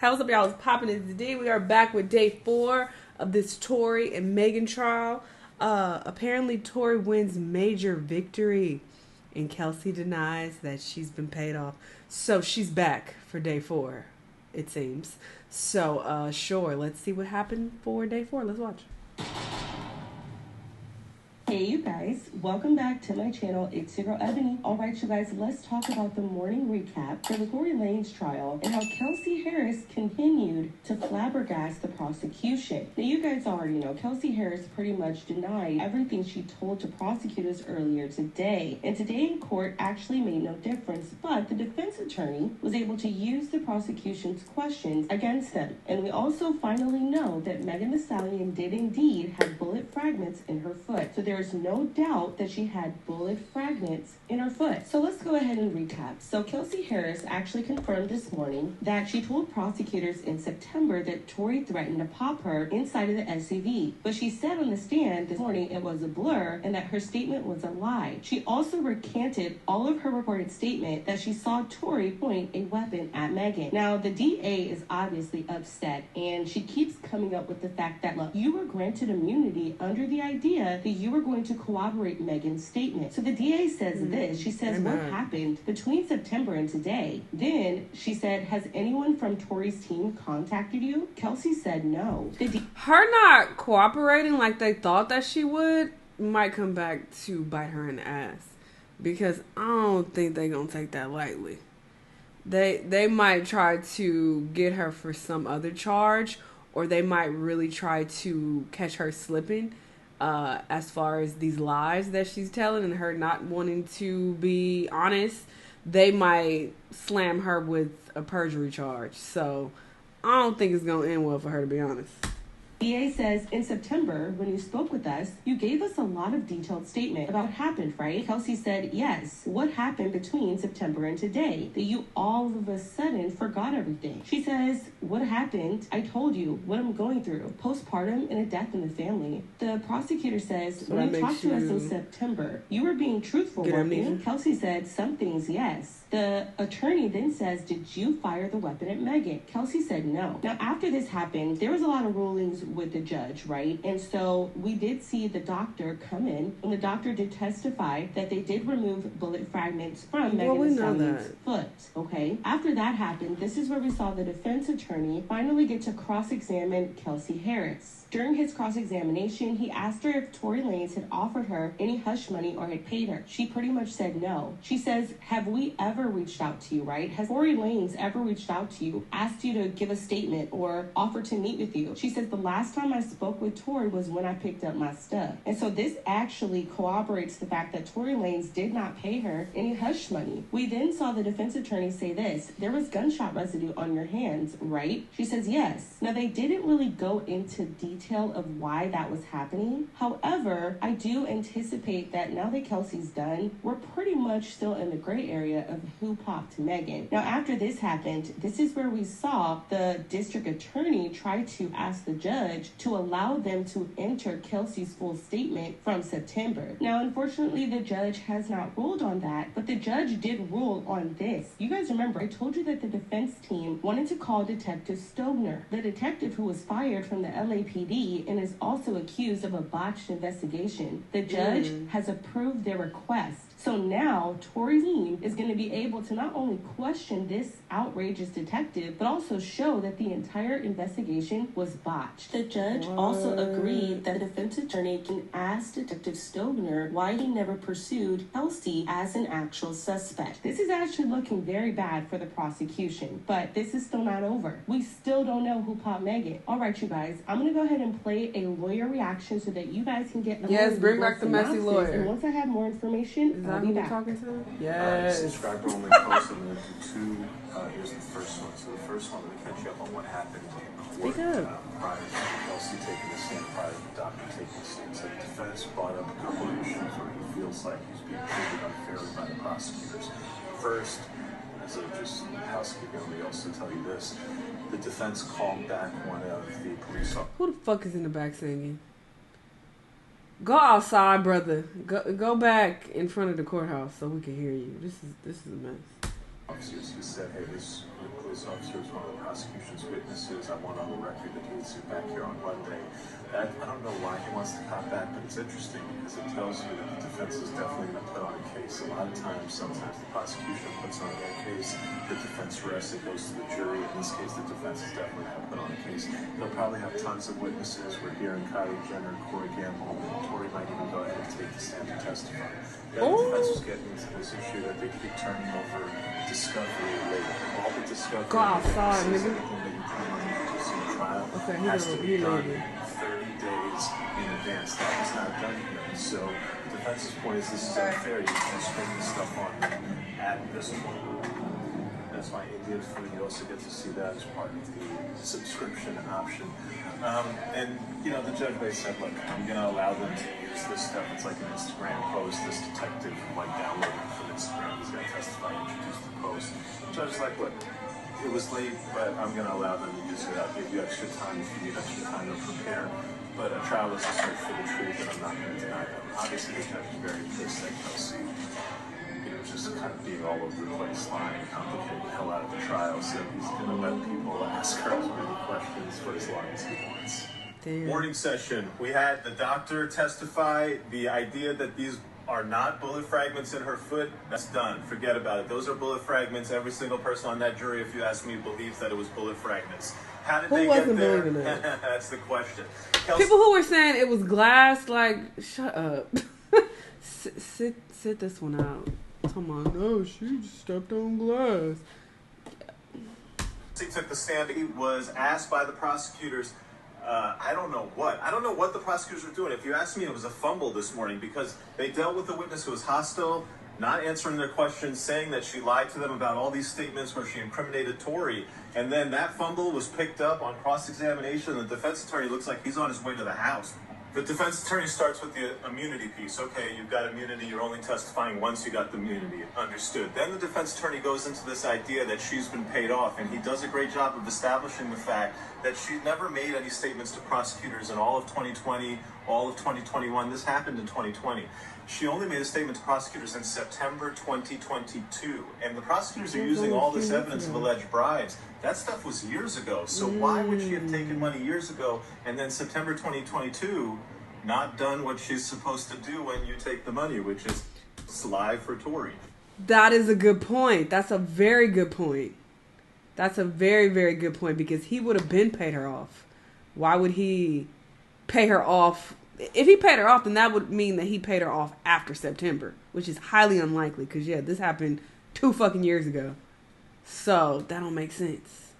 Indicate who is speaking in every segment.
Speaker 1: Hey, what's up, y'all? It's popping is the D. We are back with day 4 of this Tory and Megan trial. Apparently, Tory wins major victory, and Kelsey denies that she's been paid off. So she's back for day 4, it seems. So, sure, let's see what happened for day 4. Let's watch.
Speaker 2: Hey you guys, welcome back to my channel. It's your girl Ebony. Alright you guys, let's talk about the morning recap for the Tory Lanez trial and how Kelsey Harris continued to flabbergast the prosecution. Now you guys already know Kelsey Harris pretty much denied everything she told to prosecutors earlier today. And today in court actually made no difference, but the defense attorney was able to use the prosecution's questions against them. And we also finally know that Megan Thee Stallion did indeed have bullet fragments in her foot. So there's no doubt that she had bullet fragments in her foot. So let's go ahead and recap. So Kelsey Harris actually confirmed this morning that she told prosecutors in September that Tory threatened to pop her inside of the SUV. But she said on the stand this morning it was a blur and that her statement was a lie. She also recanted all of her reported statement that she saw Tory point a weapon at Megan. Now the DA is obviously upset and she keeps coming up with the fact that, look, you were granted immunity under the idea that you were going to corroborate Megan's statement. So the DA says this. She says, what happened between September and today? Then she said, has anyone from Tory's team contacted you? Kelsey said no.
Speaker 1: Her not cooperating like they thought that she would might come back to bite her in the ass. Because I don't think they're going to take that lightly. They might try to get her for some other charge, or they might really try to catch her slipping. As far as these lies that she's telling and her not wanting to be honest, they might slam her with a perjury charge. So I don't think it's going to end well for her, to be honest.
Speaker 2: DA says, in September, when you spoke with us, you gave us a lot of detailed statement about what happened, right? Kelsey said, yes. What happened between September and today? That you all of a sudden forgot everything. She says, what happened? I told you what I'm going through. Postpartum and a death in the family. The prosecutor says, so when you talked to us in September, you were being truthful, weren't you? Kelsey said, some things, yes. The attorney then says, did you fire the weapon at Megan? Kelsey said no. Now, after this happened, there was a lot of rulings with the judge, right? And so we did see the doctor come in, and the doctor did testify that they did remove bullet fragments from Megan Thee Stallion's foot, okay? After that happened, this is where we saw the defense attorney finally get to cross-examine Kelsey Harris. During his cross-examination, he asked her if Tory Lanez had offered her any hush money or had paid her. She pretty much said no. She says, have we ever reached out to you, right? Has Tory Lanez ever reached out to you, asked you to give a statement or offered to meet with you? She says, the last time I spoke with Tory was when I picked up my stuff. And so this actually corroborates the fact that Tory Lanez did not pay her any hush money. We then saw the defense attorney say this, there was gunshot residue on your hands, right? She says, yes. Now, they didn't really go into detail of why that was happening. However, I do anticipate that now that Kelsey's done, we're pretty much still in the gray area of who popped Megan. Now, after this happened, this is where we saw the district attorney try to ask the judge to allow them to enter Kelsey's full statement from September. Now, unfortunately, the judge has not ruled on that, but the judge did rule on this. You guys remember, I told you that the defense team wanted to call Detective Stogner, the detective who was fired from the LAPD and is also accused of a botched investigation. The judge has approved their request. So now Tory's team is going to be able to not only question this outrageous detective, but also show that the entire investigation was botched. The judge also agreed that the defense attorney can ask Detective Stogner why he never pursued Kelsey as an actual suspect. This is actually looking very bad for the prosecution, but this is still not over. We still don't know who popped Megan. All right, you guys, I'm going to go ahead and play a lawyer reaction so that you guys can get
Speaker 1: yes, bring back the messy lawyer.
Speaker 2: And once I have more information, I'll be back.
Speaker 1: Talking to? Yes.
Speaker 3: Subscribe to only post and then two. Here's the first one. So the first one, we catch you up on what happened in court prior to Kelsey taking the stand, prior to the doctor taking the stand. So the defense brought up a couple of issues where he feels like he's being treated unfairly by the prosecutors. First, as a just housekeeping, we also tell you this: the defense called back one of the police officers.
Speaker 1: Who the fuck is in the back singing? Go outside, brother. Go back in front of the courthouse so we can hear you. This is a mess.
Speaker 3: Officers who said, hey, this police officer is one of the prosecution's witnesses. witnesses. I want on the record that he would sit back here on Monday. I don't know why he wants to cop back, but it's interesting because it tells you that the defense is definitely going to put on a case. A lot of times, sometimes the prosecution puts on their case, the defense rests, it goes to the jury. In this case, the defense is definitely going to put on a case. They'll probably have tons of witnesses. We're hearing Kylie Jenner, Corey Gamble, and Tory might even go ahead and take the stand to testify. The defense is getting into this issue that they keep turning over discovery late. All the discovery
Speaker 1: go outside, nigga.
Speaker 3: everything that you plan on to see a trial
Speaker 1: Okay,
Speaker 3: has to be done
Speaker 1: leaving.
Speaker 3: 30 days in advance. That is not done here. So the defense's point is this is unfair. You can't spring this stuff on them at this point. That's my Indian food. You also get to see that as part of the subscription option. And, you know, the judge basically said, look, I'm going to allow them to use this stuff. It's like an Instagram post. This detective, like, downloaded it from Instagram. He's going to testify, introduce the post. The judge is like, look, it was late, but I'm going to allow them to use it. I'll give you extra time if you need extra time to prepare. But a trial is a search for the truth, and I'm not going to deny them. Obviously, the judge is very pissed at Kelsey. Just kind of being all over the place, lying, complicating the hell out of the trial. So he's going to let people ask her as many questions for as long as he wants.
Speaker 1: Damn.
Speaker 3: Morning session. We had the doctor testify. The idea that these are not bullet fragments in her foot, that's done. Forget about it. Those are bullet fragments. Every single person on that jury, if you ask me, believes that it was bullet fragments. How did they get there?
Speaker 1: Believing that?
Speaker 3: That's the question.
Speaker 1: People who were saying it was glass, like, shut up. sit this one out. Come on, no, she just stepped on glass.
Speaker 3: He took the stand. He was asked by the prosecutors, I don't know what the prosecutors were doing. If you ask me, it was a fumble this morning because they dealt with a witness who was hostile, not answering their questions, saying that she lied to them about all these statements where she incriminated Tory. And then that fumble was picked up on cross-examination. The defense attorney looks like he's on his way to the house. The defense attorney starts with the immunity piece. Okay, you've got immunity. You're only testifying once you got the immunity. Understood. Then the defense attorney goes into this idea that she's been paid off, and he does a great job of establishing the fact that she never made any statements to prosecutors in all of 2020, all of 2021. This happened in 2020. She only made a statement to prosecutors in September 2022. And the prosecutors are using all this evidence of alleged bribes. That stuff was years ago. So why would she have taken money years ago and then September 2022 not done what she's supposed to do when you take the money, which is lie for Tory?
Speaker 1: That is a good point. That's a very good point. That's a very, very good point because he would have been paid her off. Why would he pay her off? If he paid her off, then that would mean that he paid her off after September, which is highly unlikely because, yeah, this happened 2 fucking years ago. So that don't make sense.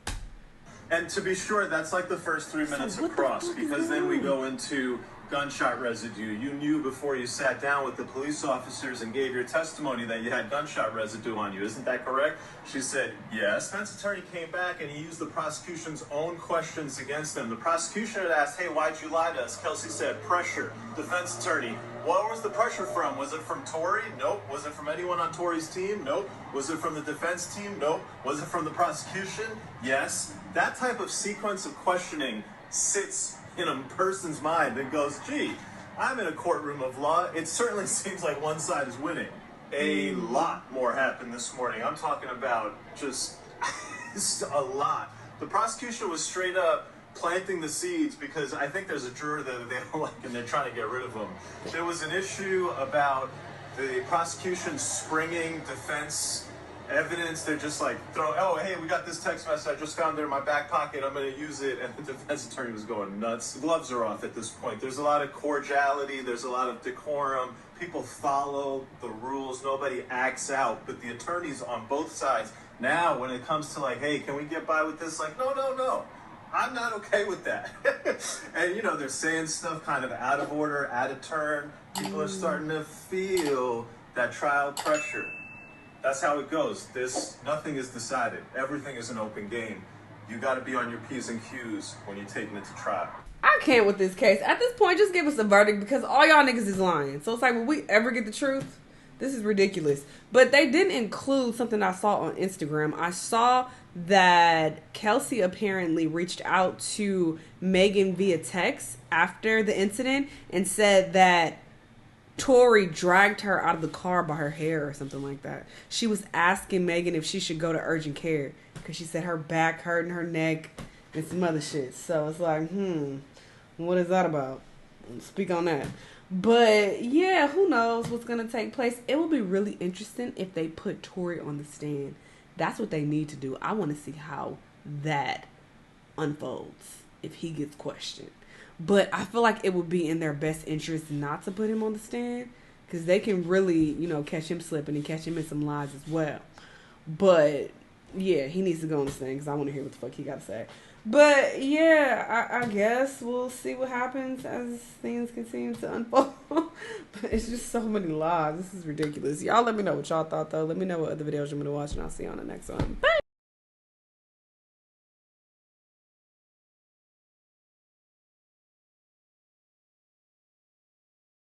Speaker 3: And to be sure, that's like the first 3 minutes of cross because then we go into gunshot residue. You knew before you sat down with the police officers and gave your testimony that you had gunshot residue on you. Isn't that correct? She said, yes. Defense attorney came back and he used the prosecution's own questions against them. The prosecution had asked, hey, why'd you lie to us? Kelsey said, pressure. Defense attorney, where was the pressure from? Was it from Tory? Nope. Was it from anyone on Tory's team? Nope. Was it from the defense team? Nope. Was it from the prosecution? Yes. That type of sequence of questioning sits in a person's mind that goes, gee, I'm in a courtroom of law. It certainly seems like one side is winning. A lot more happened this morning. I'm talking about just a lot. The prosecution was straight up planting the seeds because I think there's a juror that they don't like and they're trying to get rid of him. There was an issue about the prosecution springing defense evidence. They're just like, oh, hey, we got this text message. I just found it in my back pocket. I'm going to use it. And the defense attorney was going nuts. The gloves are off at this point. There's a lot of cordiality. There's a lot of decorum. People follow the rules. Nobody acts out. But the attorneys on both sides, now when it comes to like, hey, can we get by with this? Like, no. I'm not okay with that. And, you know, they're saying stuff kind of out of order, out of turn. People are starting to feel that trial pressure. That's how it goes. Nothing is decided. Everything is an open game. You got to be on your P's and Q's when you're taking it to trial.
Speaker 1: I can't with this case. At this point, just give us a verdict because all y'all niggas is lying. So it's like, will we ever get the truth? This is ridiculous. But they didn't include something I saw on Instagram. I saw that Kelsey apparently reached out to Megan via text after the incident and said that Tory dragged her out of the car by her hair or something like that. She was asking Megan if she should go to urgent care because she said her back hurt and her neck and some other shit. So it's like, what is that about? Speak on that. But yeah, who knows what's gonna take place. It will be really interesting if they put Tory on the stand. That's what they need to do. I want to see how that unfolds if he gets questioned. But I feel like it would be in their best interest not to put him on the stand, because they can really, catch him slipping and catch him in some lies as well. But yeah, he needs to go on the stand because I want to hear what the fuck he got to say. But yeah, I guess we'll see what happens as things continue to unfold. But it's just so many lies. This is ridiculous. Y'all let me know what y'all thought, though. Let me know what other videos you want me to watch, and I'll see you on the next one. Bye!